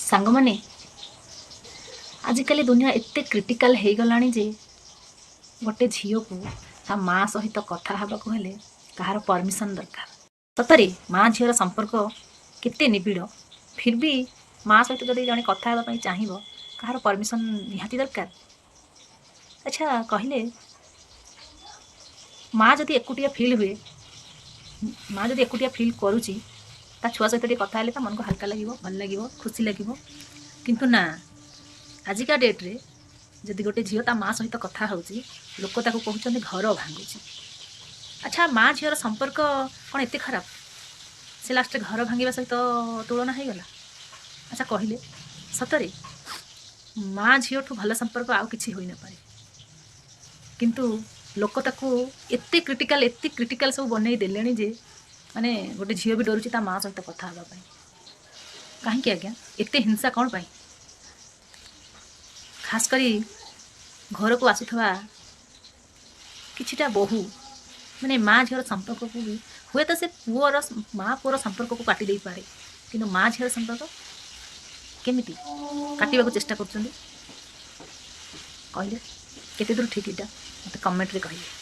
सांग माने आजिकल दुनिया एते क्रिटिकल हो गलानी जे गोटे झील को ता माँ सहित कथा हेबाक हेले कहार परमिशन दरकार। सतरे माँ झीर संपर्क केते निबिड़ फिर भी माँ सहित जब जड़े कथा हेबाई चाहिए कहार परमिशन निहाती दरकार। अच्छा कहले माँ जदि एकुटिया फिल हुए माँ जदि एकुटिया फिल करुच्ची ता छुआ सहित टे कथा हेले ता मन को हल्का लगे भल लगे खुशी लगे किंतु ना आजिका डेट्रे जदि गोटे झील ता माँ सहित कथा होची लोक ताको कहउछन्ते घर भांगुची। अच्छा माँ झीर संपर्क कौन एते खराब से लास्ट घर भांगा सहित तुलना हो गला। अच्छा कहले सतरे माँ झील ठू भल संपर्क आउ किछि होई न पारे किंतु लोक ताको एते क्रिटिकल सब बनई देलेनी जे माने गोटे झील भी डरुची ता माँ सहित कथा हेबा पई। काहेकि आज्ञा एते हिंसा कौन पाई खास करी घर को आसुथवा किछिटा बहु माने माँ झील संपर्क को भी हुए तो से पुअर माँ पुअर संपर्क को काटी दे पारे किंतु माँ झील संपर्क केमिति काटिबा को चेष्टा करछन्ती कहले केते दूर ठीक इटा मते कमेंट रे कहिए।